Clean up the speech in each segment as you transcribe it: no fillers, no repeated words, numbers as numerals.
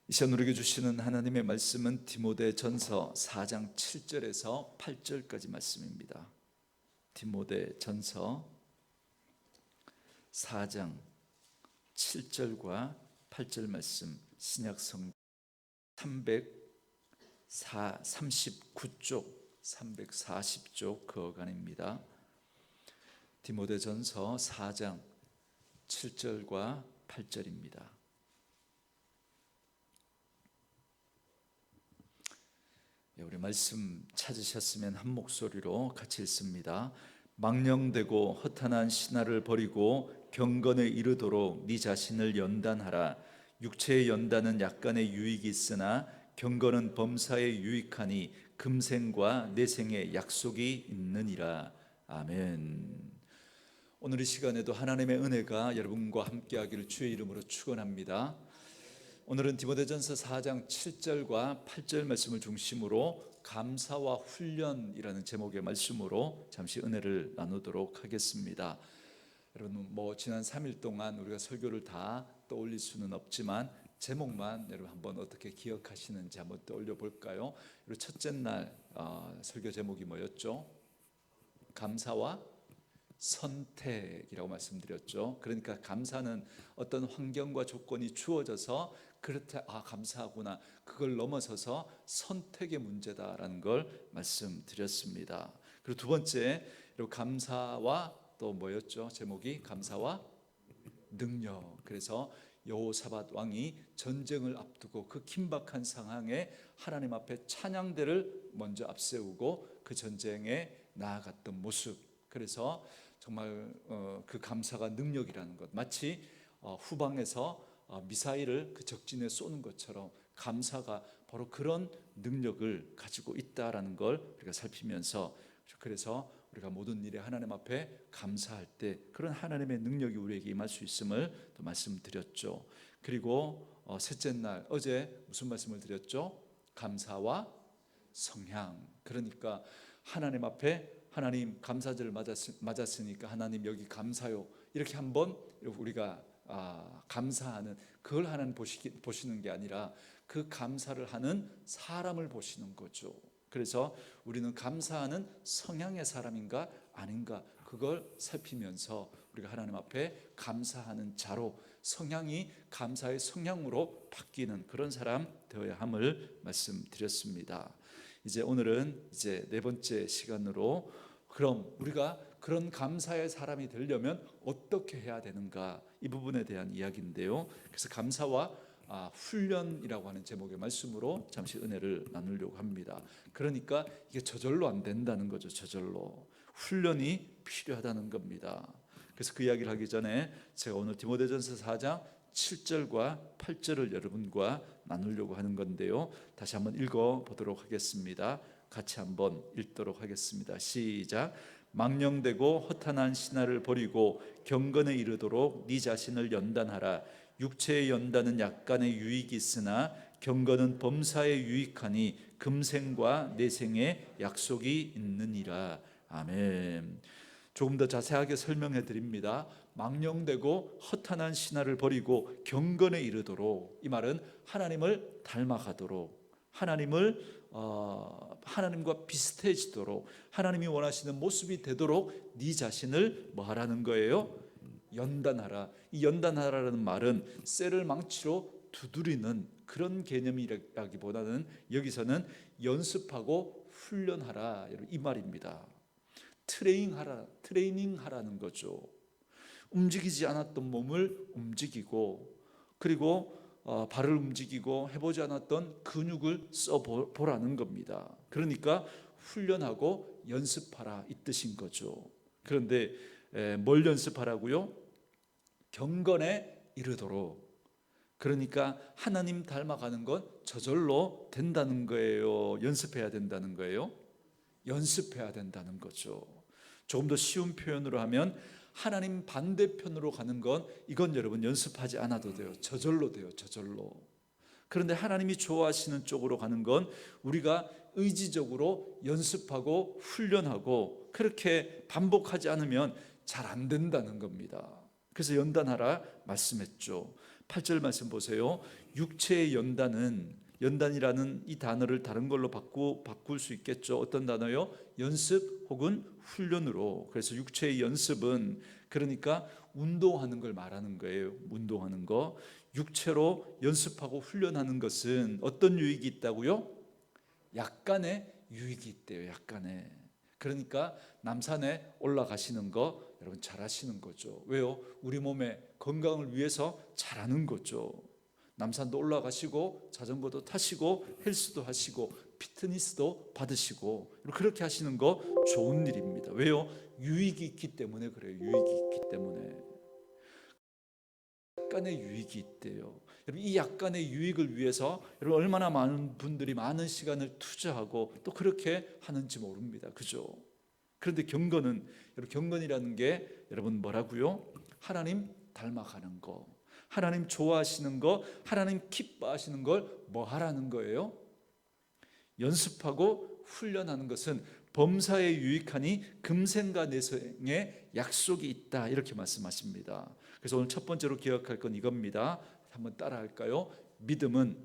이 시간 우리에게 주시는 하나님의 말씀은 디모데전서 4장 7절에서 8절까지 말씀입니다. 디모데전서 4장 7절과 8절 말씀, 신약성경 339쪽 340쪽 그 어간입니다. 디모데전서 4장 7절과 8절입니다. 우리 말씀 찾으셨으면 한 목소리로 같이 읽습니다. 망령되고 허탄한 신화를 버리고 경건에 이르도록 네 자신을 연단하라. 육체의 연단은 약간의 유익이 있으나 경건은 범사에 유익하니 금생과 내생에 약속이 있느니라. 아멘. 오늘 이 시간에도 하나님의 은혜가 여러분과 함께하기를 주의 이름으로 축원합니다. 오늘은 디모데전서 4장 7절과 8절 말씀을 중심으로 감사와 훈련이라는 제목의 말씀으로 잠시 은혜를 나누도록 하겠습니다. 여러분 지난 3일 동안 우리가 설교를 다 떠올릴 수는 없지만 제목만 여러분 한번 어떻게 기억하시는지 한번 떠올려 볼까요? 첫째 날 설교 제목이 뭐였죠? 감사와 선택이라고 말씀드렸죠. 그러니까 감사는 어떤 환경과 조건이 주어져서 그렇다, 감사하구나, 그걸 넘어서서 선택의 문제다라는 걸 말씀드렸습니다. 그리고 두 번째, 감사와 또 뭐였죠? 제목이 감사와 능력. 그래서 여호사밧 왕이 전쟁을 앞두고 그 긴박한 상황에 하나님 앞에 찬양대를 먼저 앞세우고 그 전쟁에 나아갔던 모습. 그래서 정말 그 감사가 능력이라는 것, 마치 후방에서 미사일을 그 적진에 쏘는 것처럼 감사가 바로 그런 능력을 가지고 있다라는 걸 우리가 살피면서, 그래서 우리가 모든 일에 하나님 앞에 감사할 때 그런 하나님의 능력이 우리에게 임할 수 있음을 또 말씀드렸죠. 그리고 셋째 날 어제 무슨 말씀을 드렸죠? 감사와 성향. 그러니까 하나님 앞에 하나님 감사절을 맞았으니까 하나님 여기 감사요, 이렇게 한번 우리가 감사하는 그걸 하나님 보시는 게 아니라 그 감사를 하는 사람을 보시는 거죠. 그래서 우리는 감사하는 성향의 사람인가 아닌가, 그걸 살피면서 우리가 하나님 앞에 감사하는 자로, 성향이 감사의 성향으로 바뀌는 그런 사람 되어야 함을 말씀드렸습니다. 이제 오늘은 이제 네 번째 시간으로, 그럼 우리가 그런 감사의 사람이 되려면 어떻게 해야 되는가, 이 부분에 대한 이야기인데요. 그래서 감사와 훈련이라고 하는 제목의 말씀으로 잠시 은혜를 나누려고 합니다. 그러니까 이게 저절로 안 된다는 거죠. 저절로 훈련이 필요하다는 겁니다. 그래서 그 이야기를 하기 전에 제가 오늘 디모데전서 4장 7절과 8절을 여러분과 나누려고 하는 건데요. 다시 한번 읽어보도록 하겠습니다. 같이 한번 읽도록 하겠습니다. 시작. 망령되고 허탄한 신화를 버리고 경건에 이르도록 네 자신을 연단하라. 육체의 연단은 약간의 유익이 있으나 경건은 범사에 유익하니 금생과 내생에 약속이 있느니라. 아멘. 조금 더 자세하게 설명해 드립니다. 망령되고 허탄한 신화를 버리고 경건에 이르도록, 이 말은 하나님을 닮아가도록, 하나님과 비슷해지도록, 하나님이 원하시는 모습이 되도록 네 자신을 뭐 하라는 거예요? 연단하라. 이 연단하라는 말은 쇠를 망치로 두드리는 그런 개념이라기보다는 여기서는 연습하고 훈련하라, 이 말입니다. 트레이닝하라는 거죠. 움직이지 않았던 몸을 움직이고, 그리고 발을 움직이고 해보지 않았던 근육을 써보라는 겁니다. 그러니까 훈련하고 연습하라, 이 뜻인 거죠. 그런데 뭘 연습하라고요? 경건에 이르도록. 그러니까 하나님 닮아가는 건 저절로 된다는 거예요? 연습해야 된다는 거예요? 연습해야 된다는 거죠. 조금 더 쉬운 표현으로 하면 하나님 반대편으로 가는 건, 이건 여러분 연습하지 않아도 돼요. 저절로 돼요. 저절로. 그런데 하나님이 좋아하시는 쪽으로 가는 건 우리가 의지적으로 연습하고 훈련하고 그렇게 반복하지 않으면 잘 안 된다는 겁니다. 그래서 연단하라 말씀했죠. 8절 말씀 보세요. 육체의 연단이라는 이 단어를 다른 걸로 바꿀 수 있겠죠. 어떤 단어요? 연습 혹은 훈련으로. 그래서 육체의 연습은 그러니까 운동하는 걸 말하는 거예요. 운동하는 거. 육체로 연습하고 훈련하는 것은 어떤 유익이 있다고요? 약간의 유익이 있대요. 약간의. 그러니까 남산에 올라가시는 거 여러분 잘하시는 거죠. 왜요? 우리 몸의 건강을 위해서 잘하는 거죠. 남산도 올라가시고 자전거도 타시고 헬스도 하시고 피트니스도 받으시고 그렇게 하시는 거 좋은 일입니다. 왜요? 유익이 있기 때문에 그래요. 유익이 있기 때문에. 약간의 유익이 있대요. 여러분 이 약간의 유익을 위해서 여러분 얼마나 많은 분들이 많은 시간을 투자하고 또 그렇게 하는지 모릅니다. 그죠? 그런데 여러분 경건이라는 게 여러분 뭐라고요? 하나님 닮아가는 거, 하나님 좋아하시는 거, 하나님 기뻐하시는 걸 뭐 하라는 거예요? 연습하고 훈련하는 것은 범사에 유익하니 금생과 내생에 약속이 있다 이렇게 말씀하십니다. 그래서 오늘 첫 번째로 기억할 건 이겁니다. 한번 따라할까요? 믿음은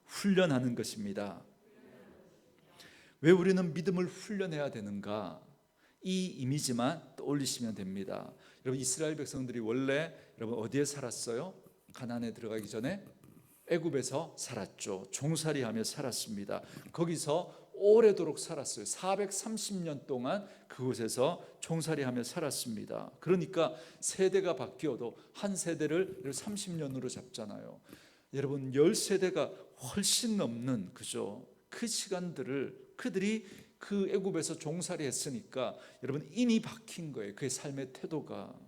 훈련하는 것입니다. 왜 우리는 믿음을 훈련해야 되는가? 이 이미지만 떠올리시면 됩니다. 여러분 이스라엘 백성들이 원래 여러분 어디에 살았어요? 가나안에 들어가기 전에 애굽에서 살았죠. 종살이하며 살았습니다. 거기서 오래도록 살았어요. 430년 동안 그곳에서 종살이하며 살았습니다. 그러니까 세대가 바뀌어도 한 세대를 30년으로 잡잖아요. 여러분 10세대가 훨씬 넘는 그죠? 그 시간들을 그들이 그 애굽에서 종살이 했으니까 여러분 인이 박힌 거예요. 그의 삶의 태도가.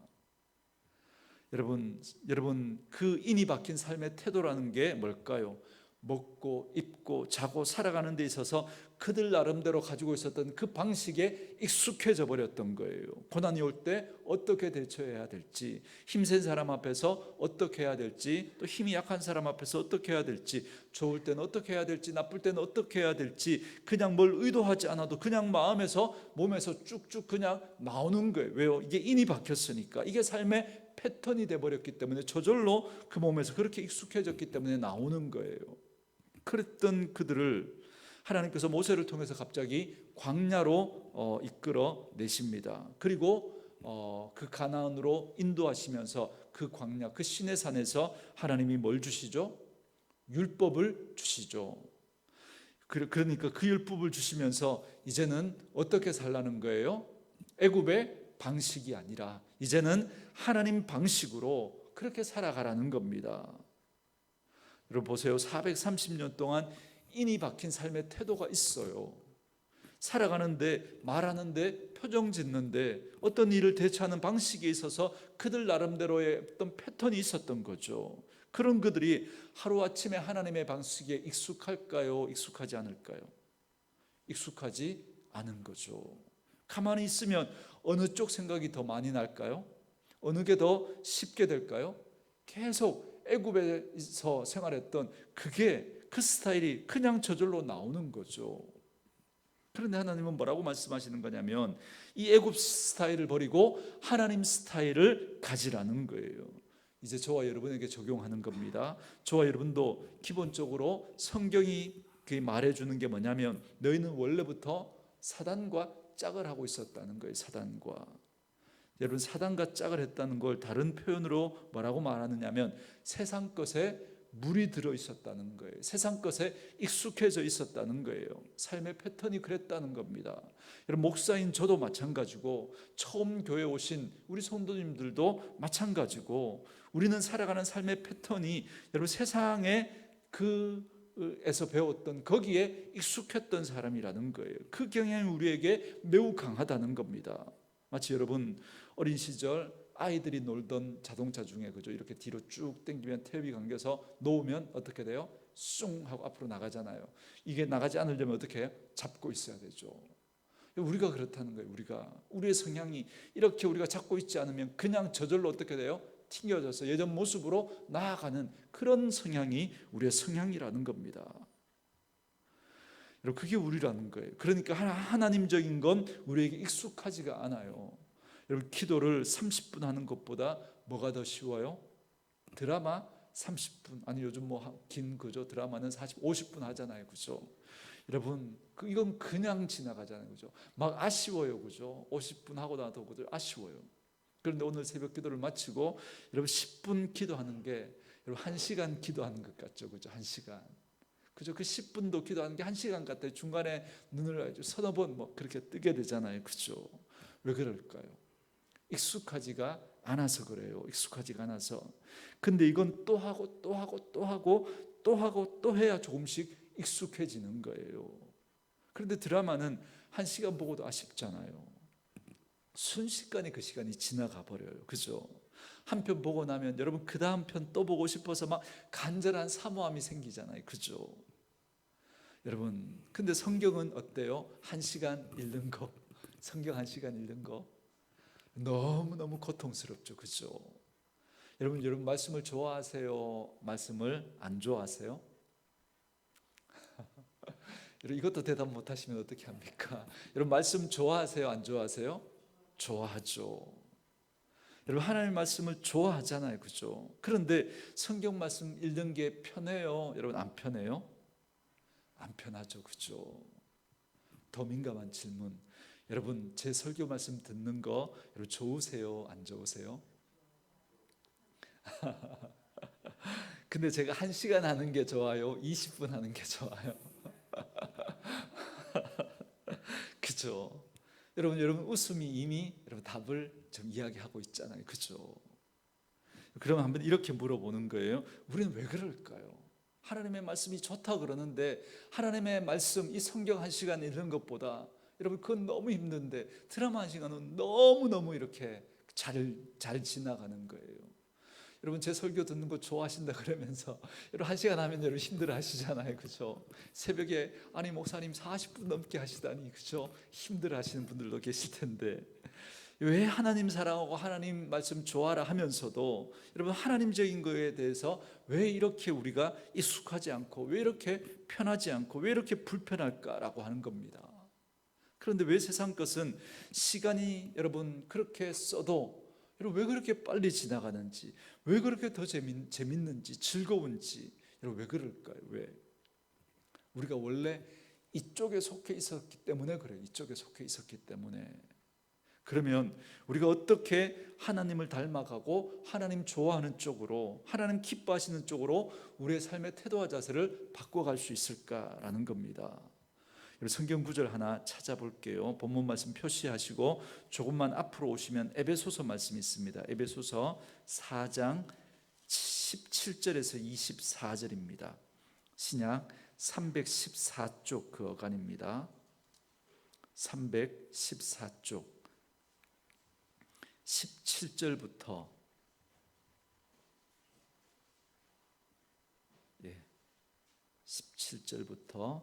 여러분 그 인이 박힌 삶의 태도라는 게 뭘까요? 먹고 입고 자고 살아가는 데 있어서 그들 나름대로 가지고 있었던 그 방식에 익숙해져 버렸던 거예요. 고난이 올 때 어떻게 대처해야 될지, 힘센 사람 앞에서 어떻게 해야 될지, 또 힘이 약한 사람 앞에서 어떻게 해야 될지, 좋을 때는 어떻게 해야 될지, 나쁠 때는 어떻게 해야 될지, 그냥 뭘 의도하지 않아도 그냥 마음에서 몸에서 쭉쭉 그냥 나오는 거예요. 왜요? 이게 인이 박혔으니까. 이게 삶의 패턴이 돼버렸기 때문에 저절로 그 몸에서 그렇게 익숙해졌기 때문에 나오는 거예요. 그랬던 그들을 하나님께서 모세를 통해서 갑자기 광야로 이끌어 내십니다. 그리고 그 가나안으로 인도하시면서 그 광야, 그 시내 산에서 하나님이 뭘 주시죠? 율법을 주시죠. 그러니까 그 율법을 주시면서 이제는 어떻게 살라는 거예요? 애굽의 방식이 아니라 이제는 하나님 방식으로 그렇게 살아가라는 겁니다. 여러분 보세요. 430년 동안 인이 박힌 삶의 태도가 있어요. 살아가는데, 말하는데, 표정 짓는데 어떤 일을 대처하는 방식에 있어서 그들 나름대로의 어떤 패턴이 있었던 거죠. 그런 그들이 하루아침에 하나님의 방식에 익숙할까요? 익숙하지 않을까요? 익숙하지 않은 거죠. 가만히 있으면 어느 쪽 생각이 더 많이 날까요? 어느 게 더 쉽게 될까요? 계속 애굽에서 생활했던 그 스타일이 그냥 저절로 나오는 거죠. 그런데 하나님은 뭐라고 말씀하시는 거냐면 이 애굽 스타일을 버리고 하나님 스타일을 가지라는 거예요. 이제 저와 여러분에게 적용하는 겁니다. 저와 여러분도 기본적으로 성경이 말해주는 게 뭐냐면 너희는 원래부터 사단과 짝을 하고 있었다는 거예요. 사단과. 여러분 사단과 짝을 했다는 걸 다른 표현으로 뭐라고 말하느냐면 세상 것에 물이 들어 있었다는 거예요. 세상 것에 익숙해져 있었다는 거예요. 삶의 패턴이 그랬다는 겁니다. 여러분 목사인 저도 마찬가지고 처음 교회 오신 우리 성도님들도 마찬가지고 우리는 살아가는 삶의 패턴이 여러분 세상에 에서 배웠던 거기에 익숙했던 사람이라는 거예요. 그 경향이 우리에게 매우 강하다는 겁니다. 마치 여러분 어린 시절 아이들이 놀던 자동차 중에 그죠 이렇게 뒤로 쭉 당기면 탭이 감겨서 놓으면 어떻게 돼요? 쑥 하고 앞으로 나가잖아요. 이게 나가지 않으려면 어떻게 해요? 잡고 있어야 되죠. 우리가 그렇다는 거예요. 우리의 성향이 이렇게 우리가 잡고 있지 않으면 그냥 저절로 어떻게 돼요? 튕겨져서 예전 모습으로 나아가는 그런 성향이 우리의 성향이라는 겁니다. 여러분 그게 우리라는 거예요. 그러니까 하나님적인 건 우리에게 익숙하지가 않아요. 여러분 기도를 30분 하는 것보다 뭐가 더 쉬워요? 드라마 30분, 아니 요즘 뭐 긴 그죠? 드라마는 50분 하잖아요, 그죠? 여러분, 이건 그냥 지나가잖아요, 그죠? 막 아쉬워요, 그죠? 50분 하고 나도 그죠? 아쉬워요. 그런데 오늘 새벽 기도를 마치고 여러분 10분 기도하는 게 여러분 1시간 기도하는 것 같죠, 그죠? 1시간. 그죠? 그 10분도 기도하는 게 1시간 같아요. 중간에 눈을 서너 번 뭐 그렇게 뜨게 되잖아요, 그죠? 왜 그럴까요? 익숙하지가 않아서 그래요. 익숙하지가 않아서. 근데 이건 또 하고 또 하고 또 하고 또 하고 또 해야 조금씩 익숙해지는 거예요. 그런데 드라마는 1시간 보고도 아쉽잖아요. 순식간에 그 시간이 지나가 버려요. 그죠? 한 편 보고 나면 여러분 그 다음 편 또 보고 싶어서 막 간절한 사모함이 생기잖아요. 그죠? 여러분, 근데 성경은 어때요? 1시간 읽는 거, 성경 1시간 읽는 거 너무너무 고통스럽죠. 그죠? 여러분 말씀을 좋아하세요? 말씀을 안 좋아하세요? 여러분 이것도 대답 못 하시면 어떻게 합니까? 여러분 말씀 좋아하세요? 안 좋아하세요? 좋아하죠. 여러분 하나님의 말씀을 좋아하잖아요. 그죠? 그런데 성경 말씀 읽는 게 편해요? 여러분 안 편해요? 안 편하죠. 그죠? 더 민감한 질문. 여러분 제 설교 말씀 듣는 거 여러분 좋으세요? 안 좋으세요? 근데 제가 1시간 하는 게 좋아요? 20분 하는 게 좋아요? 그죠? 여러분 웃음이 이미 여러분 답을 좀 이야기하고 있잖아요. 그죠? 그럼 한번 이렇게 물어보는 거예요. 우리는 왜 그럴까요? 하나님의 말씀이 좋다 그러는데 하나님의 말씀 이 성경 1시간 읽는 것보다 여러분 그건 너무 힘든데 드라마 1시간은 너무너무 이렇게 잘 지나가는 거예요. 여러분 제 설교 듣는 거 좋아하신다 그러면서 여러분 1시간 하면 여러분 힘들어 하시잖아요. 그죠? 새벽에 아니 목사님 40분 넘게 하시다니 그죠? 힘들어 하시는 분들도 계실 텐데 왜 하나님 사랑하고 하나님 말씀 좋아라 하면서도 여러분 하나님적인 거에 대해서 왜 이렇게 우리가 익숙하지 않고 왜 이렇게 편하지 않고 왜 이렇게 불편할까라고 하는 겁니다. 그런데 왜 세상 것은 시간이 여러분 그렇게 써도 여러분 왜 그렇게 빨리 지나가는지 왜 그렇게 더 재밌는지 즐거운지 여러분 왜 그럴까요? 왜? 우리가 원래 이쪽에 속해 있었기 때문에 그래요. 이쪽에 속해 있었기 때문에. 그러면 우리가 어떻게 하나님을 닮아가고 하나님 좋아하는 쪽으로 하나님 기뻐하시는 쪽으로 우리의 삶의 태도와 자세를 바꿔갈 수 있을까라는 겁니다. 성경 구절 하나 찾아볼게요. 본문 말씀 표시하시고 조금만 앞으로 오시면 에베소서 말씀이 있습니다. 에베소서 4장 17절에서 24절입니다. 신약 314쪽 그 어간입니다. 314쪽 17절부터 17절부터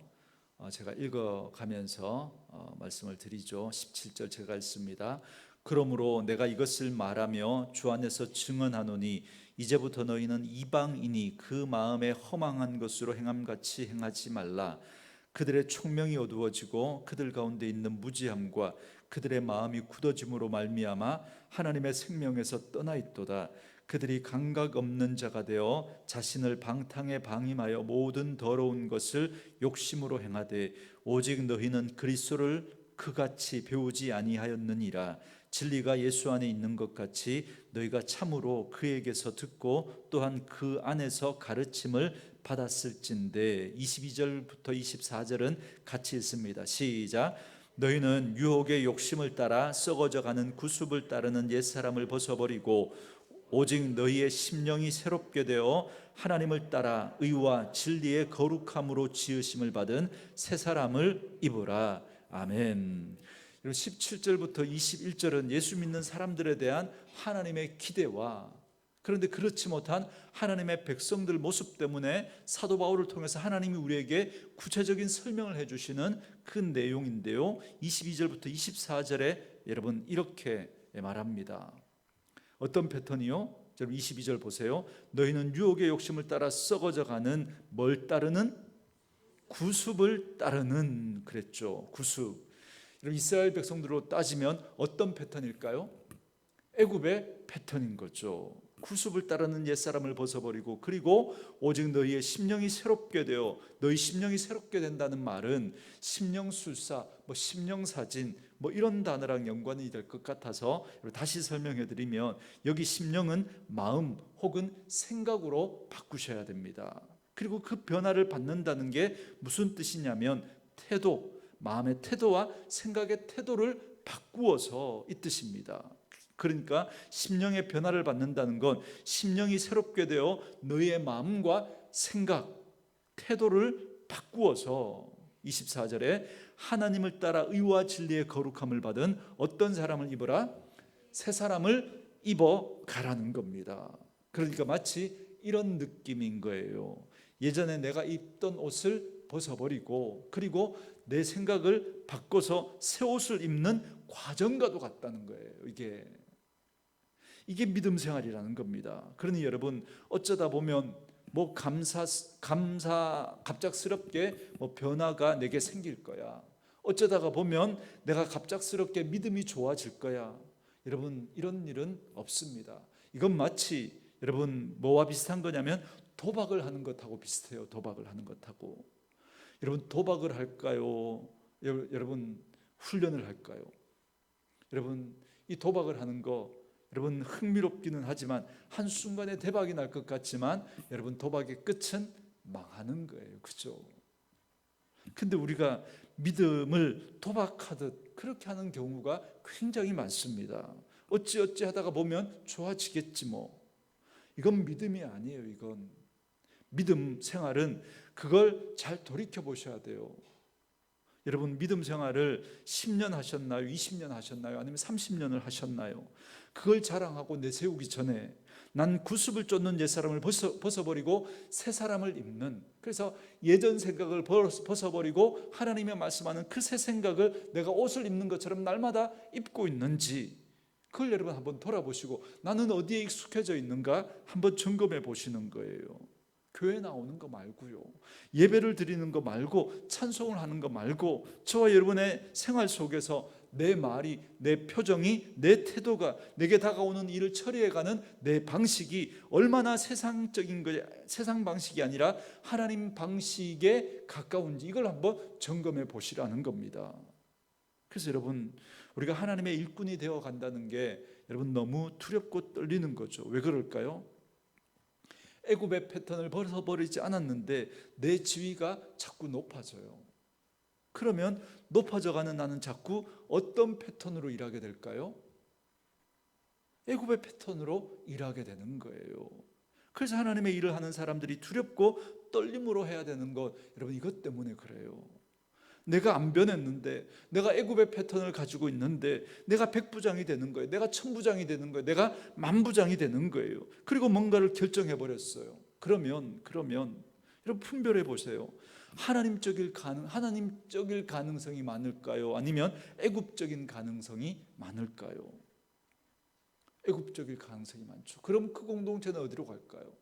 제가 읽어가면서 말씀을 드리죠. 17절 제가 읽습니다. 그러므로 내가 이것을 말하며 주 안에서 증언하노니 이제부터 너희는 이방인이 그 마음에 허망한 것으로 행함같이 행하지 말라. 그들의 총명이 어두워지고 그들 가운데 있는 무지함과 그들의 마음이 굳어짐으로 말미암아 하나님의 생명에서 떠나 있도다. 그들이 감각 없는 자가 되어 자신을 방탕에 방임하여 모든 더러운 것을 욕심으로 행하되 오직 너희는 그리스도를 그같이 배우지 아니하였느니라. 진리가 예수 안에 있는 것 같이 너희가 참으로 그에게서 듣고 또한 그 안에서 가르침을 받았을진데 22절부터 24절은 같이 읽습니다. 시작. 너희는 유혹의 욕심을 따라 썩어져가는 구습을 따르는 옛사람을 벗어버리고 오직 너희의 심령이 새롭게 되어 하나님을 따라 의와 진리의 거룩함으로 지으심을 받은 새 사람을 입으라. 아멘. 17절부터 21절은 예수 믿는 사람들에 대한 하나님의 기대와 그런데 그렇지 못한 하나님의 백성들 모습 때문에 사도 바울을 통해서 하나님이 우리에게 구체적인 설명을 해주시는 그 내용인데요. 22절부터 24절에 여러분 이렇게 말합니다. 어떤 패턴이요? 여러분 22절 보세요. 너희는 유혹의 욕심을 따라 썩어져가는 뭘 따르는? 구습을 따르는 그랬죠. 구습. 이스라엘 백성들로 따지면 어떤 패턴일까요? 애굽의 패턴인 거죠. 구습을 따르는 옛사람을 벗어버리고 그리고 오직 너희의 심령이 새롭게 되어 너희 심령이 새롭게 된다는 말은 심령술사, 심령사진 이런 단어랑 연관이 될 것 같아서 다시 설명해 드리면 여기 심령은 마음 혹은 생각으로 바꾸셔야 됩니다. 그리고 그 변화를 받는다는 게 무슨 뜻이냐면 태도, 마음의 태도와 생각의 태도를 바꾸어서 이 뜻입니다. 그러니까 심령의 변화를 받는다는 건 심령이 새롭게 되어 너희의 마음과 생각, 태도를 바꾸어서 24절에 하나님을 따라 의와 진리의 거룩함을 받은 어떤 사람을 입어라? 새 사람을 입어 가라는 겁니다. 그러니까 마치 이런 느낌인 거예요. 예전에 내가 입던 옷을 벗어버리고 그리고 내 생각을 바꿔서 새 옷을 입는 과정과도 같다는 거예요. 이게 믿음 생활이라는 겁니다. 그러니 여러분 어쩌다 보면 갑작스럽게 변화가 내게 생길 거야. 어쩌다가 보면 내가 갑작스럽게 믿음이 좋아질 거야. 여러분 이런 일은 없습니다. 이건 마치 여러분 뭐와 비슷한 거냐면 도박을 하는 것하고 비슷해요. 도박을 하는 것하고. 여러분 도박을 할까요? 여러분 훈련을 할까요? 여러분 이 도박을 하는 거 여러분 흥미롭기는 하지만 한순간에 대박이 날 것 같지만 여러분 도박의 끝은 망하는 거예요. 그죠? 근데 우리가 믿음을 도박하듯 그렇게 하는 경우가 굉장히 많습니다. 어찌 하다가 보면 좋아지겠지 뭐. 이건 믿음이 아니에요. 이건 믿음 생활은 그걸 잘 돌이켜 보셔야 돼요. 여러분 믿음 생활을 10년 하셨나요? 20년 하셨나요? 아니면 30년을 하셨나요? 그걸 자랑하고 내세우기 전에 난 구습을 쫓는 옛사람을 벗어버리고 새 사람을 입는, 그래서 예전 생각을 벗어버리고 하나님의 말씀하는 그 새 생각을 내가 옷을 입는 것처럼 날마다 입고 있는지 그걸 여러분 한번 돌아보시고 나는 어디에 익숙해져 있는가 한번 점검해 보시는 거예요. 교회 나오는 거 말고요, 예배를 드리는 거 말고, 찬송을 하는 거 말고, 저와 여러분의 생활 속에서 내 말이, 내 표정이, 내 태도가, 내게 다가오는 일을 처리해가는 내 방식이 얼마나 세상적인 거지, 세상 방식이 아니라 하나님 방식에 가까운지 이걸 한번 점검해 보시라는 겁니다. 그래서 여러분 우리가 하나님의 일꾼이 되어 간다는 게 여러분 너무 두렵고 떨리는 거죠. 왜 그럴까요? 애굽의 패턴을 벗어버리지 않았는데 내 지위가 자꾸 높아져요. 그러면 높아져가는 나는 자꾸 어떤 패턴으로 일하게 될까요? 애굽의 패턴으로 일하게 되는 거예요. 그래서 하나님의 일을 하는 사람들이 두렵고 떨림으로 해야 되는 것, 여러분 이것 때문에 그래요. 내가 안 변했는데, 내가 애굽의 패턴을 가지고 있는데 내가 백부장이 되는 거예요. 내가 천부장이 되는 거예요. 내가 만부장이 되는 거예요. 그리고 뭔가를 결정해 버렸어요. 그러면 여러분 분별해 보세요. 하나님적일 가능성이 많을까요? 아니면 애굽적인 가능성이 많을까요? 애굽적일 가능성이 많죠. 그럼 그 공동체는 어디로 갈까요?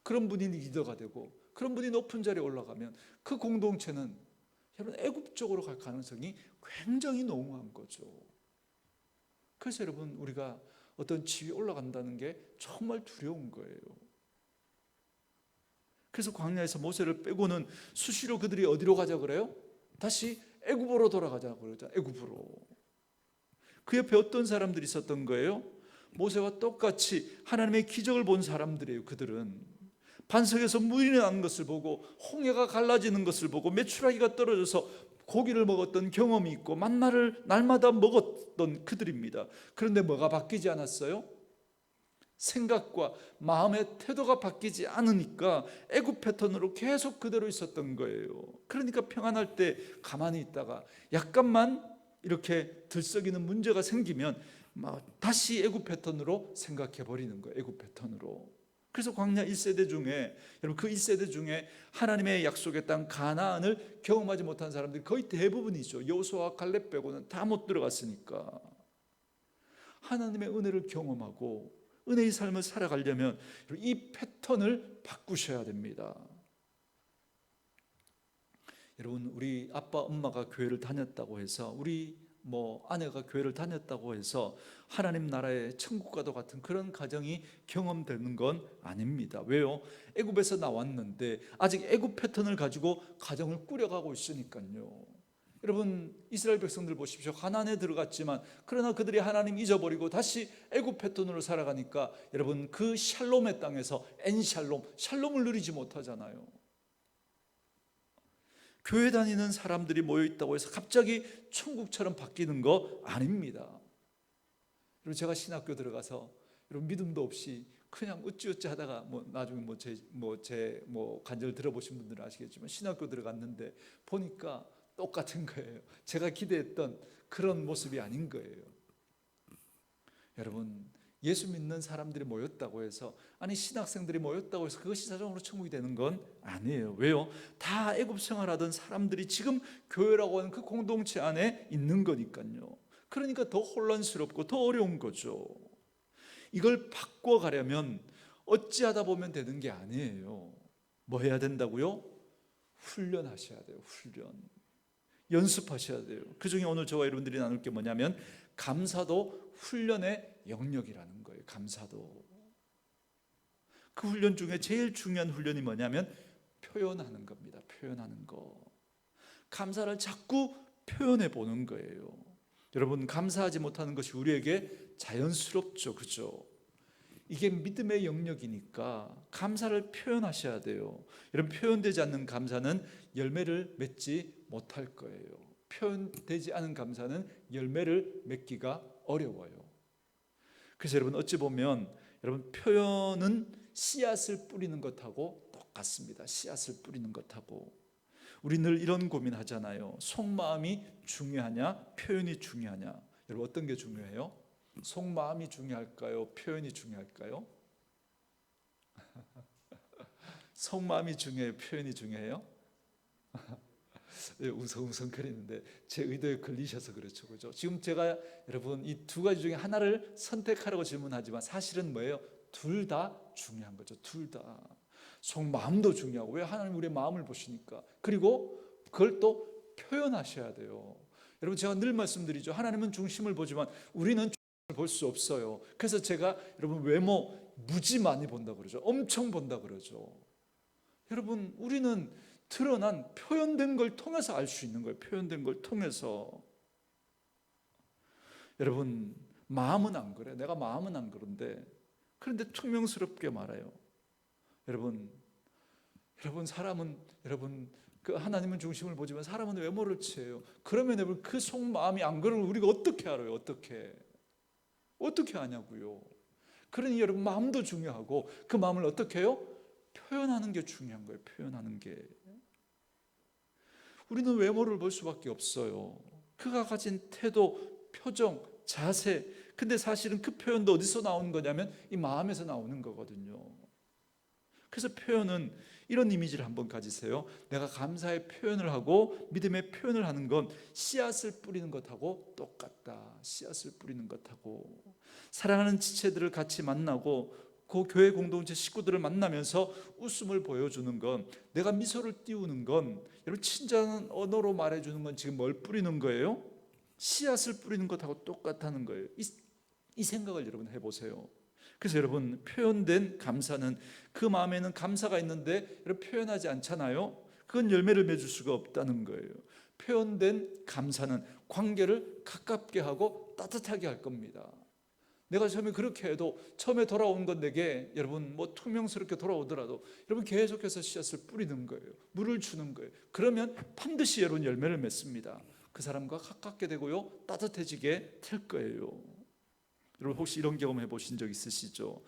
그런 분이 리더가 되고 그런 분이 높은 자리에 올라가면 그 공동체는 여러분 애굽적으로 갈 가능성이 굉장히 농후한 거죠. 그래서 여러분 우리가 어떤 지위에 올라간다는 게 정말 두려운 거예요. 그래서 광야에서 모세를 빼고는 수시로 그들이 어디로 가자 그래요? 다시 애굽으로 돌아가자고 그러죠. 애굽으로. 그 옆에 어떤 사람들이 있었던 거예요? 모세와 똑같이 하나님의 기적을 본 사람들이에요. 그들은 반석에서 물이 나는 것을 보고 홍해가 갈라지는 것을 보고 메추라기가 떨어져서 고기를 먹었던 경험이 있고 만나를 날마다 먹었던 그들입니다. 그런데 뭐가 바뀌지 않았어요? 생각과 마음의 태도가 바뀌지 않으니까 애굽 패턴으로 계속 그대로 있었던 거예요. 그러니까 평안할 때 가만히 있다가 약간만 이렇게 들썩이는 문제가 생기면 다시 애굽 패턴으로 생각해 버리는 거예요. 애굽 패턴으로. 그래서 광야 1세대 중에 여러분 그 1세대 중에 하나님의 약속의 땅 가나안을 경험하지 못한 사람들이 거의 대부분이죠. 여호수아와 갈렙 빼고는 다 못 들어갔으니까. 하나님의 은혜를 경험하고 은혜의 삶을 살아가려면 이 패턴을 바꾸셔야 됩니다. 여러분 우리 아빠 엄마가 교회를 다녔다고 해서 우리 뭐 아내가 교회를 다녔다고 해서 하나님 나라의 천국과도 같은 그런 가정이 경험되는 건 아닙니다. 왜요? 애굽에서 나왔는데 아직 애굽 패턴을 가지고 가정을 꾸려가고 있으니까요. 여러분, 이스라엘 백성들 보십시오. 가나안에 들어갔지만 그러나 그들이 하나님 잊어버리고 다시 애굽 패턴으로 살아가니까 여러분, 그 샬롬의 땅에서 샬롬을 누리지 못하잖아요. 교회 다니는 사람들이 모여 있다고 해서 갑자기 천국처럼 바뀌는 거 아닙니다. 여러분, 제가 신학교 들어가서 여러분 믿음도 없이 그냥 어찌어찌 하다가 나중에 제 간증을 들어보신 분들은 아시겠지만 신학교 들어갔는데 보니까 똑같은 거예요. 제가 기대했던 그런 모습이 아닌 거예요. 여러분, 예수 믿는 사람들이 모였다고 해서, 아니 신학생들이 모였다고 해서 그것이 자동으로 천국이 되는 건 아니에요. 왜요? 다 애굽 생활하던 사람들이 지금 교회라고 하는 그 공동체 안에 있는 거니까요. 그러니까 더 혼란스럽고 더 어려운 거죠. 이걸 바꿔가려면 어찌하다 보면 되는 게 아니에요. 뭐 해야 된다고요? 훈련하셔야 돼요. 연습하셔야 돼요. 그 중에 오늘 저와 여러분들이 나눌 게 뭐냐면 감사도 훈련의 영역이라는 거예요. 감사도. 그 훈련 중에 제일 중요한 훈련이 뭐냐면 표현하는 겁니다. 표현하는 거. 감사를 자꾸 표현해 보는 거예요. 여러분, 감사하지 못하는 것이 우리에게 자연스럽죠. 그죠? 이게 믿음의 영역이니까 감사를 표현하셔야 돼요. 여러분, 표현되지 않는 감사는 열매를 맺지 못할 거예요. 표현되지 않은 감사는 열매를 맺기가 어려워요. 그래서 여러분, 어찌 보면 여러분, 표현은 씨앗을 뿌리는 것하고 똑같습니다. 씨앗을 뿌리는 것하고. 우리 늘 이런 고민하잖아요. 속마음이 중요하냐, 표현이 중요하냐. 여러분, 어떤 게 중요해요? 속마음이 중요할까요? 표현이 중요할까요? 속마음이 중요해요? 표현이 중요해요? 웅성웅성거리는데 제 의도에 걸리셔서 그렇죠. 그죠? 지금 제가 여러분 이 두 가지 중에 하나를 선택하라고 질문하지만 사실은 뭐예요? 둘 다 중요한 거죠. 둘 다. 속마음도 중요하고, 왜? 하나님 우리의 마음을 보시니까. 그리고 그걸 또 표현하셔야 돼요. 여러분, 제가 늘 말씀드리죠. 하나님은 중심을 보지만 우리는 중심을 볼 수 없어요. 그래서 제가 여러분 외모 무지 많이 본다고 그러죠. 엄청 본다고 그러죠. 여러분, 우리는 드러난 표현된 걸 통해서 알 수 있는 거예요. 표현된 걸 통해서. 여러분, 마음은 안 그래. 내가 마음은 안 그런데 그런데 투명스럽게 말해요. 여러분 사람은 그 하나님은 중심을 보지만 사람은 외모를 취해요. 그러면 여러분, 그 속마음이 안 그런 걸 우리가 어떻게 알아요? 어떻게 아냐고요. 그러니 여러분, 마음도 중요하고 그 마음을 어떻게 해요? 표현하는 게 중요한 거예요. 표현하는 게. 우리는 외모를 볼 수밖에 없어요. 그가 가진 태도, 표정, 자세. 근데 사실은 그 표현도 어디서 나오는 거냐면 이 마음에서 나오는 거거든요. 그래서 표현은 이런 이미지를 한번 가지세요. 내가 감사의 표현을 하고 믿음의 표현을 하는 건 씨앗을 뿌리는 것하고 똑같다. 씨앗을 뿌리는 것하고. 사랑하는 지체들을 같이 만나고 그 교회 공동체 식구들을 만나면서 웃음을 보여주는 건, 내가 미소를 띄우는 건, 여러분 친절한 언어로 말해주는 건 지금 뭘 뿌리는 거예요? 씨앗을 뿌리는 것하고 똑같다는 거예요. 이 생각을 여러분 해보세요. 그래서 여러분, 표현된 감사는, 그 마음에는 감사가 있는데 여러분 표현하지 않잖아요. 그건 열매를 맺을 수가 없다는 거예요. 표현된 감사는 관계를 가깝게 하고 따뜻하게 할 겁니다. 내가 처음에 그렇게 해도 처음에 돌아온 건 내게 여러분 투명스럽게 돌아오더라도 여러분 계속해서 씨앗을 뿌리는 거예요. 물을 주는 거예요. 그러면 반드시 여러분 열매를 맺습니다. 그 사람과 가깝게 되고요, 따뜻해지게 될 거예요. 여러분, 혹시 이런 경험 해보신 적 있으시죠?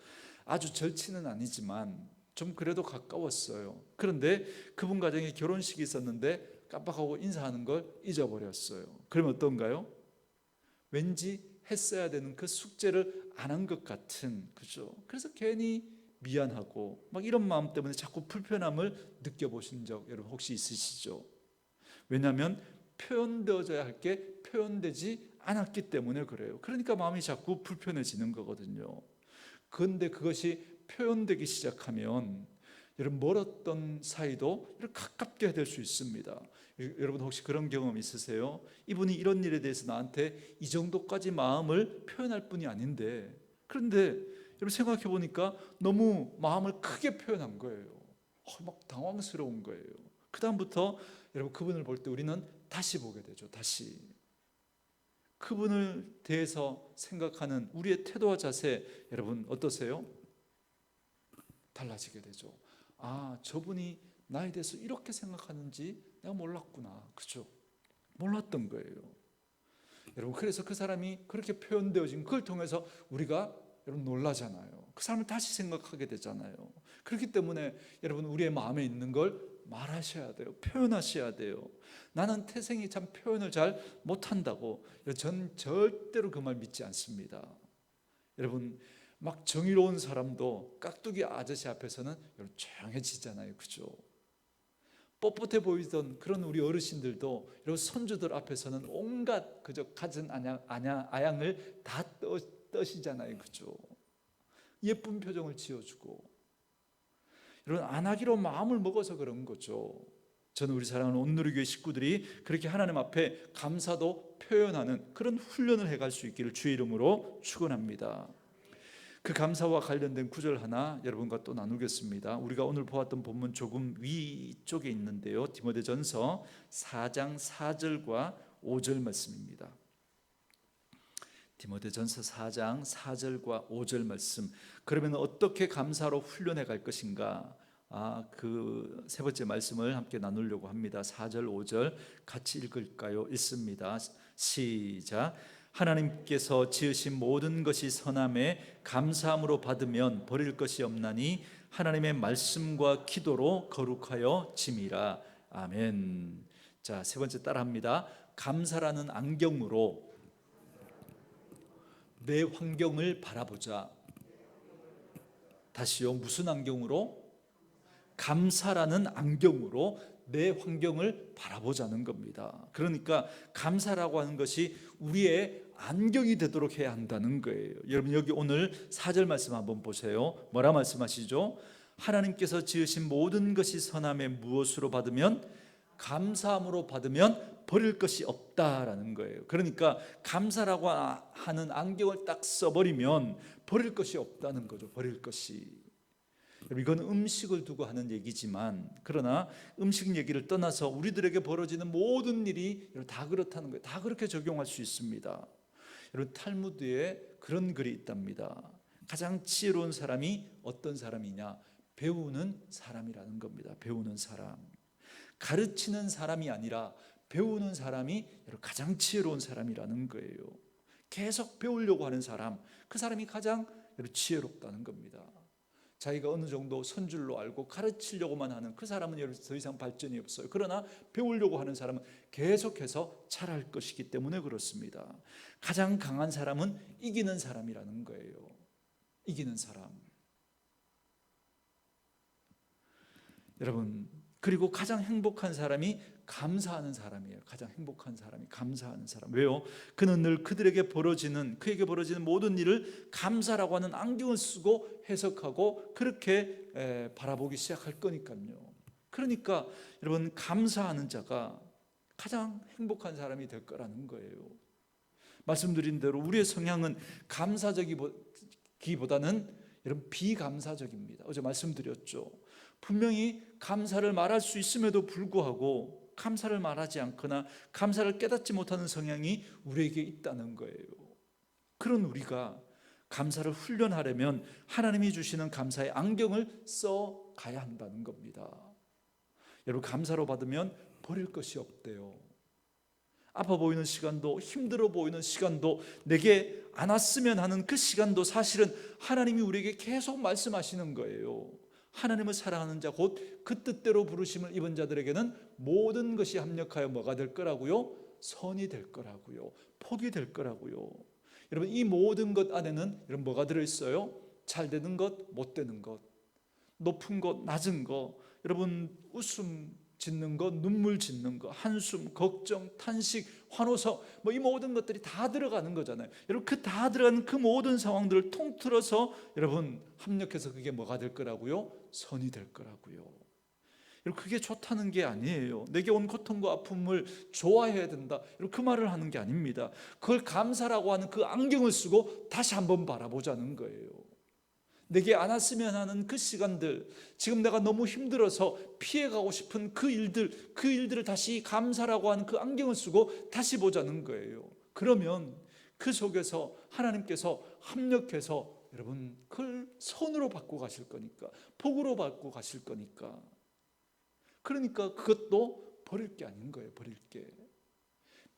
아주 절친은 아니지만 좀 그래도 가까웠어요. 그런데 그분 가정에 결혼식이 있었는데 깜빡하고 인사하는 걸 잊어버렸어요. 그러면 어떤가요? 왠지 했어야 되는 그 숙제를 안 한 것 같은, 그죠? 그래서 괜히 미안하고 막 이런 마음 때문에 자꾸 불편함을 느껴보신 적 여러분 혹시 있으시죠? 왜냐하면 표현되어져야 할 게 표현되지 않았기 때문에 그래요. 그러니까 마음이 자꾸 불편해지는 거거든요. 그런데 그것이 표현되기 시작하면 여러분 멀었던 사이도 이렇게 가깝게 될 수 있습니다. 여러분 혹시 그런 경험 있으세요? 이분이 이런 일에 대해서 나한테 이 정도까지 마음을 표현할 분이 아닌데, 그런데 여러분 생각해 보니까 너무 마음을 크게 표현한 거예요. 막 당황스러운 거예요. 그 다음부터 여러분 그분을 볼 때 우리는 다시 보게 되죠. 다시 그분을 대해서 생각하는 우리의 태도와 자세, 여러분 어떠세요? 달라지게 되죠. 아, 저분이 나에 대해서 이렇게 생각하는지 내가 몰랐구나. 그죠? 몰랐던 거예요. 여러분, 그래서 그 사람이 그렇게 표현되어진 그걸 통해서 우리가 여러분 놀라잖아요. 그 사람을 다시 생각하게 되잖아요. 그렇기 때문에 여러분 우리의 마음에 있는 걸 말하셔야 돼요. 표현하셔야 돼요. 나는 태생이 참 표현을 잘 못한다고, 전 절대로 그 말 믿지 않습니다. 여러분 막 정의로운 사람도 깍두기 아저씨 앞에서는 여러분 조용해지잖아요. 그죠? 뻣뻣해 보이던 그런 우리 어르신들도 여러분 손주들 앞에서는 온갖 그저 갖은 아양을 다 떠시잖아요. 그죠? 예쁜 표정을 지어주고, 여러분 안 하기로 마음을 먹어서 그런 거죠. 저는 우리 사랑하는 온누리교회 식구들이 그렇게 하나님 앞에 감사도 표현하는 그런 훈련을 해갈 수 있기를 주의 이름으로 축원합니다. 그 감사와 관련된 구절 하나 여러분과 또 나누겠습니다. 우리가 오늘 보았던 본문 조금 위쪽에 있는데요, 디모데전서 4장 4절과 5절 말씀입니다. 디모데전서 4장 4절과 5절 말씀. 그러면 어떻게 감사로 훈련해 갈 것인가? 그 세 번째 말씀을 함께 나누려고 합니다. 4절 5절 같이 읽을까요? 읽습니다. 시작. 하나님께서 지으신 모든 것이 선함에 감사함으로 받으면 버릴 것이 없나니 하나님의 말씀과 기도로 거룩하여 짐이라. 아멘. 자, 세 번째 따라합니다. 감사라는 안경으로 내 환경을 바라보자. 다시요. 무슨 안경으로? 감사라는 안경으로 내 환경을 바라보자는 겁니다. 그러니까 감사라고 하는 것이 우리의 안경이 되도록 해야 한다는 거예요. 여러분 여기 오늘 4절 말씀 한번 보세요. 뭐라 말씀하시죠? 하나님께서 지으신 모든 것이 선함에 무엇으로 받으면? 감사함으로 받으면 버릴 것이 없다라는 거예요. 그러니까 감사라고 하는 안경을 딱 써버리면 버릴 것이 없다는 거죠. 버릴 것이. 이건 음식을 두고 하는 얘기지만, 그러나 음식 얘기를 떠나서 우리들에게 벌어지는 모든 일이 다 그렇다는 거예요. 다 그렇게 적용할 수 있습니다. 여러분 탈무드에 그런 글이 있답니다. 가장 지혜로운 사람이 어떤 사람이냐? 배우는 사람이라는 겁니다. 배우는 사람. 가르치는 사람이 아니라 배우는 사람이 가장 지혜로운 사람이라는 거예요. 계속 배우려고 하는 사람, 그 사람이 가장 지혜롭다는 겁니다. 자기가 어느 정도 선줄로 알고 가르치려고만 하는 그 사람은 더 이상 발전이 없어요. 그러나 배우려고 하는 사람은 계속해서 잘할 것이기 때문에 그렇습니다. 가장 강한 사람은 이기는 사람이라는 거예요. 이기는 사람. 여러분, 그리고 가장 행복한 사람이 감사하는 사람이에요. 가장 행복한 사람이 감사하는 사람. 왜요? 그는 늘 그에게 벌어지는 모든 일을 감사라고 하는 안경을 쓰고 해석하고 그렇게 바라보기 시작할 거니까요. 그러니까 여러분 감사하는 자가 가장 행복한 사람이 될 거라는 거예요. 말씀드린 대로 우리의 성향은 감사적이기보다는 여러분 비감사적입니다. 어제 말씀드렸죠. 분명히 감사를 말할 수 있음에도 불구하고 감사를 말하지 않거나 감사를 깨닫지 못하는 성향이 우리에게 있다는 거예요. 그런 우리가 감사를 훈련하려면 하나님이 주시는 감사의 안경을 써 가야 한다는 겁니다. 여러분 감사로 받으면 버릴 것이 없대요. 아파 보이는 시간도 힘들어 보이는 시간도 내게 안 왔으면 하는 그 시간도 사실은 하나님이 우리에게 계속 말씀하시는 거예요. 하나님을 사랑하는 자 곧 그 뜻대로 부르심을 입은 자들에게는 모든 것이 합력하여 뭐가 될 거라고요? 선이 될 거라고요. 복이 될 거라고요. 여러분 이 모든 것 안에는 여러분 뭐가 들어있어요? 잘 되는 것, 못 되는 것, 높은 것, 낮은 것, 여러분 웃음 짓는 거, 눈물 짓는 거, 한숨, 걱정, 탄식, 환호성, 뭐 이 모든 것들이 다 들어가는 거잖아요. 여러분, 그 다 들어가는 그 모든 상황들을 통틀어서 여러분 합력해서 그게 뭐가 될 거라고요? 선이 될 거라고요. 여러분, 그게 좋다는 게 아니에요. 내게 온 고통과 아픔을 좋아해야 된다, 여러분, 그 말을 하는 게 아닙니다. 그걸 감사라고 하는 그 안경을 쓰고 다시 한번 바라보자는 거예요. 내게 안 왔으면 하는 그 시간들, 지금 내가 너무 힘들어서 피해가고 싶은 그 일들을 다시 감사라고 하는 그 안경을 쓰고 다시 보자는 거예요. 그러면 그 속에서 하나님께서 합력해서 여러분 그걸 선으로 바꾸어 가실 거니까, 복으로 바꾸어 가실 거니까. 그러니까 그것도 버릴 게 아닌 거예요. 버릴 게,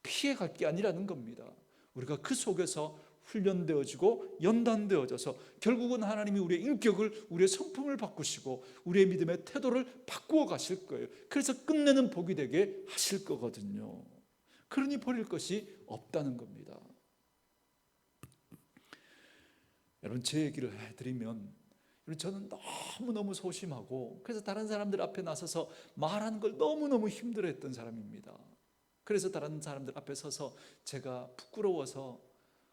피해갈 게 아니라는 겁니다. 우리가 그 속에서 훈련되어지고 연단되어져서 결국은 하나님이 우리의 인격을, 우리의 성품을 바꾸시고 우리의 믿음의 태도를 바꾸어 가실 거예요. 그래서 끝내는 복이 되게 하실 거거든요. 그러니 버릴 것이 없다는 겁니다. 여러분, 제 얘기를 해드리면, 저는 너무너무 소심하고 그래서 다른 사람들 앞에 나서서 말하는 걸 너무너무 힘들어했던 사람입니다. 그래서 다른 사람들 앞에 서서 제가 부끄러워서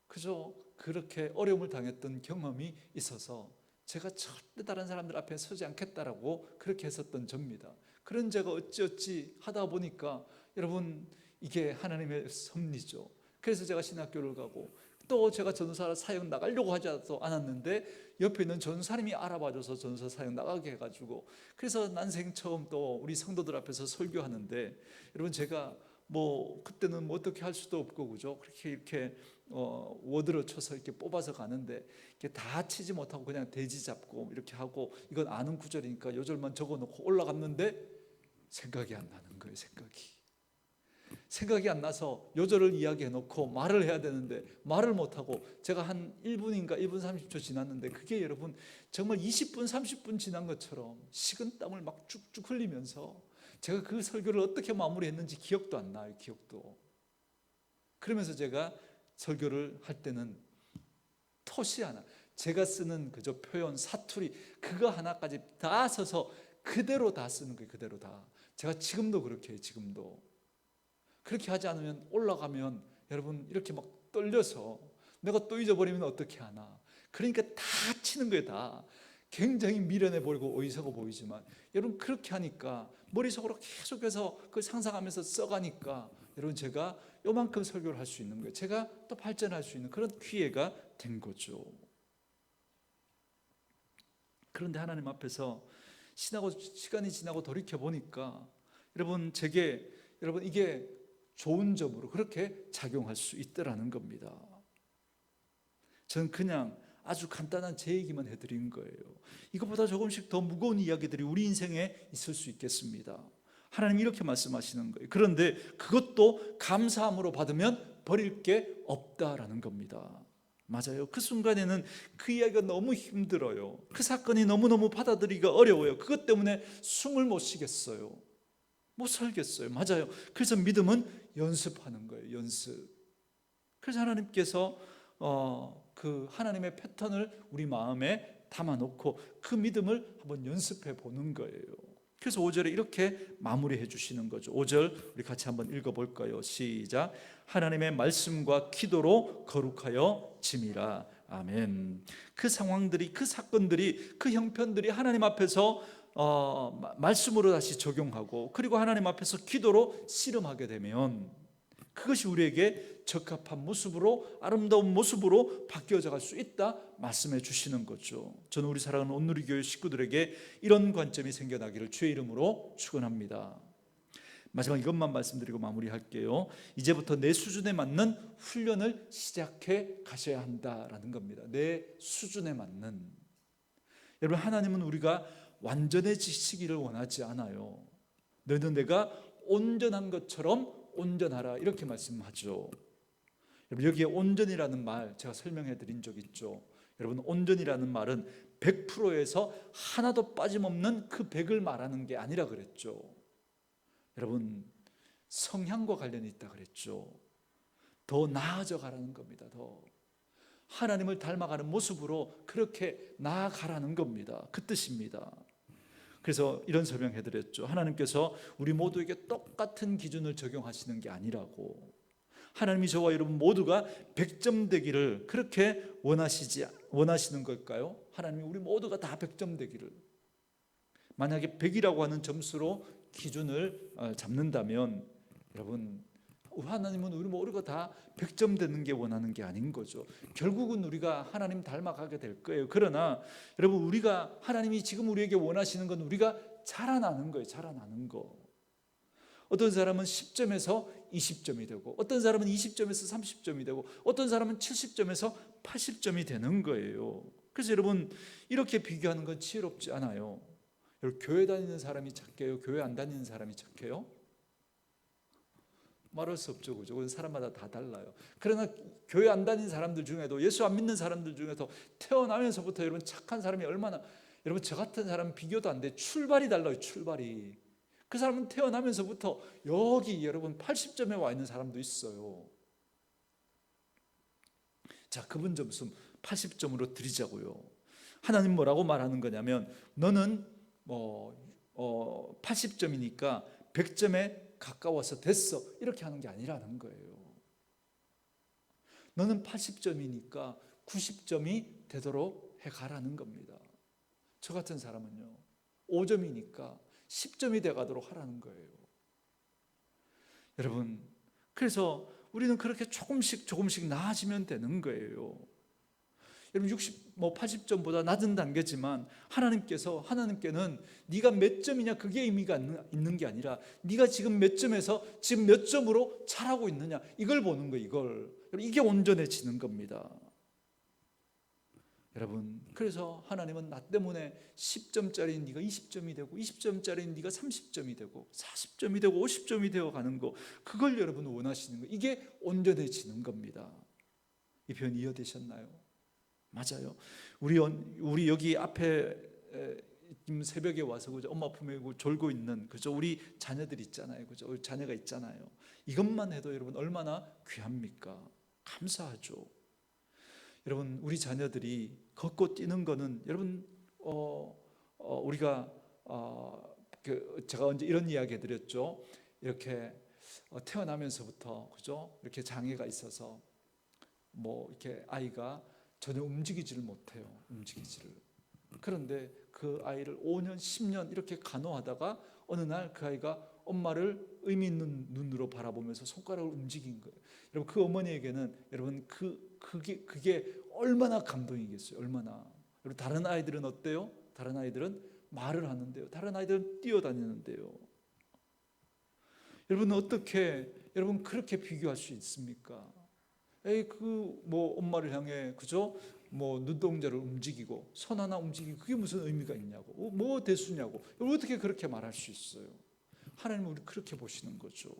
그저 그렇게 어려움을 당했던 경험이 있어서 제가 절대 다른 사람들 앞에 서지 않겠다라고 그렇게 했었던 접니다. 그런 제가 어찌어찌 하다 보니까 여러분, 이게 하나님의 섭리죠. 그래서 제가 신학교를 가고 또 제가 전도사 사역 나가려고 하지도 않았는데 옆에 있는 전사님이 알아봐줘서 전도사 사역 나가게 해가지고, 그래서 난생 처음 또 우리 성도들 앞에서 설교하는데, 여러분 제가 뭐 그때는 뭐 어떻게 할 수도 없고 그죠, 그렇게 이렇게 워드로 쳐서 이렇게 뽑아서 가는데 이렇게 다 치지 못하고 그냥 돼지 잡고 이렇게 하고, 이건 아는 구절이니까 요절만 적어놓고 올라갔는데 생각이 안 나는 거예요. 생각이 안 나서 요절을 이야기해놓고 말을 해야 되는데 말을 못하고 제가 한 1분인가 1분 30초 지났는데 그게 여러분 정말 20분 30분 지난 것처럼 식은땀을 막 쭉쭉 흘리면서 제가 그 설교를 어떻게 마무리했는지 기억도 안 나요. 기억도. 그러면서 제가 설교를 할 때는 토시 하나, 제가 쓰는 그저 표현, 사투리 그거 하나까지 다 써서 그대로 다 쓰는 거예요. 그대로 다. 제가 지금도 그렇게 해요. 지금도. 그렇게 하지 않으면 올라가면 여러분 이렇게 막 떨려서 내가 또 잊어버리면 어떻게 하나. 그러니까 다 치는 거예요. 다. 굉장히 미련해 보이고 어리석어 보이지만 여러분 그렇게 하니까 머릿속으로 계속해서 그걸 상상하면서 써가니까 여러분 제가 요만큼 설교를 할 수 있는 거예요. 제가 또 발전할 수 있는 그런 기회가 된 거죠. 그런데 하나님 앞에서 시간이 지나고 돌이켜 보니까 여러분 제게 여러분 이게 좋은 점으로 그렇게 작용할 수 있더라는 겁니다. 저는 그냥 아주 간단한 제 얘기만 해드린 거예요. 이것보다 조금씩 더 무거운 이야기들이 우리 인생에 있을 수 있겠습니다. 하나님이 이렇게 말씀하시는 거예요. 그런데 그것도 감사함으로 받으면 버릴 게 없다라는 겁니다. 맞아요. 그 순간에는 그 이야기가 너무 힘들어요. 그 사건이 너무너무 받아들이기가 어려워요. 그것 때문에 숨을 못 쉬겠어요. 못 살겠어요. 맞아요. 그래서 믿음은 연습하는 거예요. 연습. 그래서 하나님께서 그 하나님의 패턴을 우리 마음에 담아놓고 그 믿음을 한번 연습해 보는 거예요. 그래서 5절에 이렇게 마무리해 주시는 거죠. 5절 우리 같이 한번 읽어볼까요? 시작. 하나님의 말씀과 기도로 거룩하여 짐이라. 아멘. 그 상황들이, 그 사건들이, 그 형편들이 하나님 앞에서 말씀으로 다시 적용하고 그리고 하나님 앞에서 기도로 씨름하게 되면 그것이 우리에게 적합한 모습으로, 아름다운 모습으로 바뀌어져 갈 수 있다 말씀해 주시는 거죠. 저는 우리 사랑하는 온누리교회 식구들에게 이런 관점이 생겨나기를 주의 이름으로 축원합니다. 마지막 이것만 말씀드리고 마무리할게요. 이제부터 내 수준에 맞는 훈련을 시작해 가셔야 한다라는 겁니다. 내 수준에 맞는. 여러분, 하나님은 우리가 완전해지시기를 원하지 않아요. 너희는 내가 온전한 것처럼 온전하라 이렇게 말씀하죠. 여러분, 여기에 온전이라는 말 제가 설명해 드린 적 있죠. 여러분, 온전이라는 말은 100%에서 하나도 빠짐없는 그 100을 말하는 게 아니라 그랬죠. 여러분, 성향과 관련이 있다 그랬죠. 더 나아져 가라는 겁니다. 더 하나님을 닮아가는 모습으로 그렇게 나아가라는 겁니다. 그 뜻입니다. 그래서 이런 설명해드렸죠. 하나님께서 우리 모두에게 똑같은 기준을 적용하시는 게 아니라고. 하나님이 저와 여러분 모두가 100점 되기를 그렇게 원하시는 걸까요? 하나님이 우리 모두가 다 100점 되기를. 만약에 100이라고 하는 점수로 기준을 잡는다면 여러분, 하나님은 우리 모두가 다 100점 되는 게 원하는 게 아닌 거죠. 결국은 우리가 하나님 닮아가게 될 거예요. 그러나 여러분, 우리가 하나님이 지금 우리에게 원하시는 건 우리가 자라나는 거예요. 자라나는 거. 어떤 사람은 10점에서 20점이 되고, 어떤 사람은 20점에서 30점이 되고, 어떤 사람은 70점에서 80점이 되는 거예요. 그래서 여러분, 이렇게 비교하는 건 지혜롭지 않아요. 여러분, 교회 다니는 사람이 착해요? 교회 안 다니는 사람이 착해요? 말할 수 없죠. 그죠? 그건 사람마다 다 달라요. 그러나 교회 안 다니는 사람들 중에도, 예수 안 믿는 사람들 중에도 태어나면서부터 여러분 착한 사람이 얼마나, 여러분 저 같은 사람 비교도 안 돼. 출발이 달라요. 출발이. 그 사람은 태어나면서부터 여기 여러분 80점에 와 있는 사람도 있어요. 자, 그분 점수 80점으로 드리자고요. 하나님 뭐라고 말하는 거냐면, 너는 80점이니까 100점에 가까워서 됐어, 이렇게 하는 게 아니라는 거예요. 너는 80점이니까 90점이 되도록 해가라는 겁니다. 저 같은 사람은요, 5점이니까 10점이 돼가도록 하라는 거예요. 여러분, 그래서 우리는 그렇게 조금씩 나아지면 되는 거예요. 여러분, 80점보다 낮은 단계지만 하나님께는 네가 몇 점이냐 그게 의미가 있는 게 아니라 네가 지금 몇 점에서 지금 몇 점으로 잘하고 있느냐, 이걸 보는 거예요. 이게 온전해지는 겁니다. 여러분, 그래서 하나님은 나 때문에 10점짜리인 네가 20점이 되고, 20점짜리인 네가 30점이 되고, 40점이 되고, 50점이 되어 가는 거, 그걸 여러분 원하시는 거예요. 이게 온전해지는 겁니다. 이 표현 이해되셨나요? 맞아요. 우리 여기 앞에 지금 새벽에 와서 그죠, 엄마 품에 졸고 있는 그죠, 우리 자녀들 있잖아요. 그죠, 우리 자녀가 있잖아요. 이것만 해도 여러분 얼마나 귀합니까? 감사하죠. 여러분, 우리 자녀들이 걷고 뛰는 거는 여러분 우리가 제가 언제 이런 이야기 해드렸죠. 이렇게 태어나면서부터 그죠, 이렇게 장애가 있어서 이렇게 아이가 전혀 움직이지를 못해요. 그런데 그 아이를 5년, 10년 이렇게 간호하다가 어느 날 그 아이가 엄마를 의미 있는 눈으로 바라보면서 손가락을 움직인 거예요. 여러분, 그 어머니에게는 여러분 그게 얼마나 감동이겠어요. 얼마나. 여러분, 다른 아이들은 어때요? 다른 아이들은 말을 하는데요. 다른 아이들은 뛰어다니는데요. 여러분, 어떻게 여러분 그렇게 비교할 수 있습니까? 엄마를 향해 그죠? 눈동자를 움직이고 손 하나 움직이고 그게 무슨 의미가 있냐고, 뭐 대수냐고, 어떻게 그렇게 말할 수 있어요? 하나님은 우리 그렇게 보시는 거죠.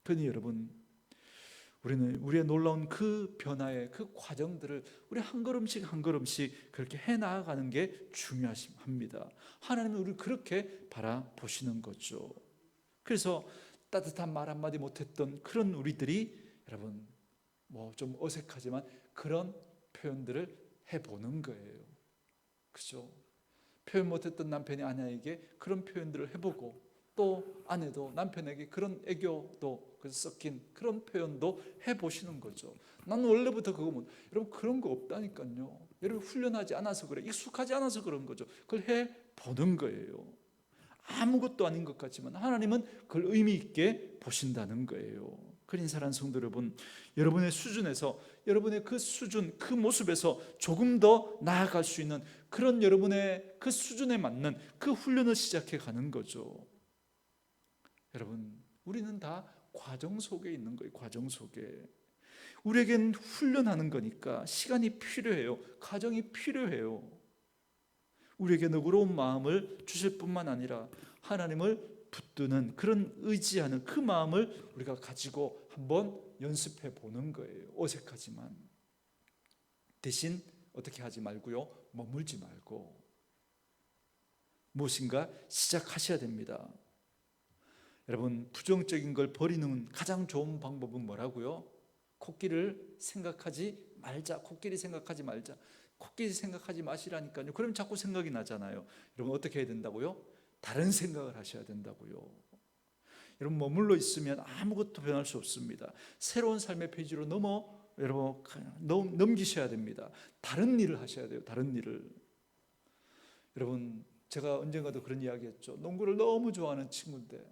그러니 여러분, 우리는 우리의 놀라운 그 변화의 그 과정들을 우리 한 걸음씩 한 걸음씩 그렇게 해 나가는 게 중요합니다. 하나님은 우리를 그렇게 바라보시는 거죠. 그래서 따뜻한 말 한마디 못했던 그런 우리들이 여러분 좀 어색하지만 그런 표현들을 해보는 거예요. 그죠? 표현 못했던 남편이 아내에게 그런 표현들을 해보고, 또 아내도 남편에게 그런 애교도 섞인 그런 표현도 해보시는 거죠. 나는 원래부터 그거 못. 여러분, 그런 거 없다니까요. 여러분, 훈련하지 않아서 그래, 익숙하지 않아서 그런 거죠. 그걸 해보는 거예요. 아무것도 아닌 것 같지만 하나님은 그걸 의미 있게 보신다는 거예요. 그러니 사랑하는 성도 여러분, 여러분의 수준에서, 여러분의 그 수준, 그 모습에서 조금 더 나아갈 수 있는 그런 여러분의 그 수준에 맞는 그 훈련을 시작해 가는 거죠. 여러분, 우리는 다 과정 속에 있는 거예요. 과정 속에. 우리에겐 훈련하는 거니까 시간이 필요해요. 과정이 필요해요. 우리에게 너그러운 마음을 주실 뿐만 아니라 하나님을 붙드는 그런 의지하는 그 마음을 우리가 가지고 한번 연습해 보는 거예요. 어색하지만 대신 어떻게 하지 말고요, 머물지 말고 무엇인가 시작하셔야 됩니다. 여러분, 부정적인 걸 버리는 가장 좋은 방법은 뭐라고요? 코끼리를 생각하지 말자. 코끼리 생각하지 말자. 코끼리 생각하지 마시라니까요. 그럼 자꾸 생각이 나잖아요. 여러분 어떻게 해야 된다고요? 다른 생각을 하셔야 된다고요. 여러분 머물러 있으면 아무것도 변할 수 없습니다. 새로운 삶의 페이지로 여러분 넘기셔야 됩니다. 다른 일을 하셔야 돼요. 다른 일을. 여러분 제가 언젠가도 그런 이야기 했죠. 농구를 너무 좋아하는 친구인데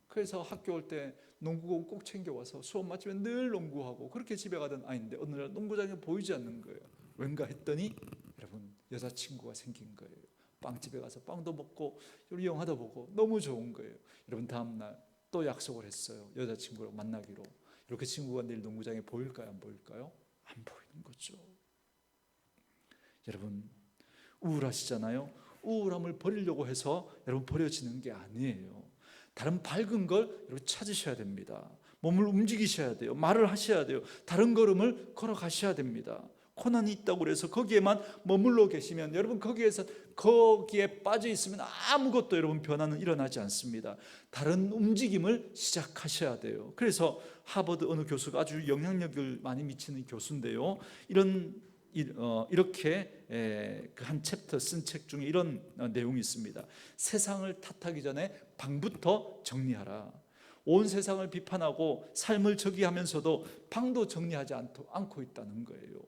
그래서 학교 올 때 농구공 꼭 챙겨와서 수업 마치면 늘 농구하고 그렇게 집에 가던 아이인데 어느 날 농구장에 보이지 않는 거예요. 왠가 했더니 여러분 여자친구가 생긴 거예요. 빵집에 가서 빵도 먹고 영화도 보고 너무 좋은 거예요. 여러분 다음날 또 약속을 했어요. 여자친구랑 만나기로. 이렇게 친구가 내일 농구장에 보일까요? 안 보일까요? 안 보이는 거죠. 여러분 우울하시잖아요. 우울함을 버리려고 해서 여러분 버려지는 게 아니에요. 다른 밝은 걸 여러분 찾으셔야 됩니다. 몸을 움직이셔야 돼요. 말을 하셔야 돼요. 다른 걸음을 걸어가셔야 됩니다. 고난이 있다고 해서 거기에만 머물러 계시면 여러분 거기에 빠져 있으면 아무것도 여러분 변화는 일어나지 않습니다. 다른 움직임을 시작하셔야 돼요. 그래서 하버드 어느 교수가 아주 영향력을 많이 미치는 교수인데요. 이렇게 한 챕터 쓴 책 중에 이런 내용이 있습니다. 세상을 탓하기 전에 방부터 정리하라. 온 세상을 비판하고 삶을 저기하면서도 방도 정리하지 않고 있다는 거예요.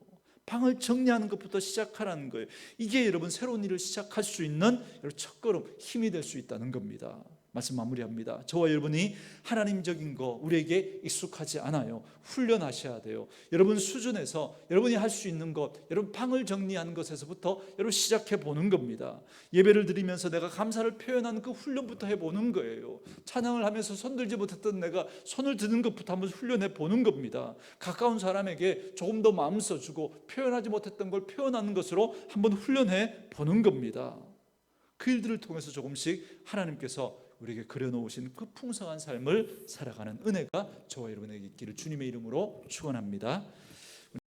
방을 정리하는 것부터 시작하라는 거예요. 이게 여러분 새로운 일을 시작할 수 있는 첫걸음, 힘이 될 수 있다는 겁니다. 말씀 마무리합니다. 저와 여러분이 하나님적인 거 우리에게 익숙하지 않아요. 훈련하셔야 돼요. 여러분 수준에서 여러분이 할 수 있는 것, 여러분 방을 정리하는 것에서부터 여러분 시작해 보는 겁니다. 예배를 드리면서 내가 감사를 표현하는 그 훈련부터 해보는 거예요. 찬양을 하면서 손 들지 못했던 내가 손을 드는 것부터 한번 훈련해 보는 겁니다. 가까운 사람에게 조금 더 마음 써주고 표현하지 못했던 걸 표현하는 것으로 한번 훈련해 보는 겁니다. 그 일들을 통해서 조금씩 하나님께서 우리에게 그려놓으신 그 풍성한 삶을 살아가는 은혜가 저와 여러분에게 있기를 주님의 이름으로 축원합니다.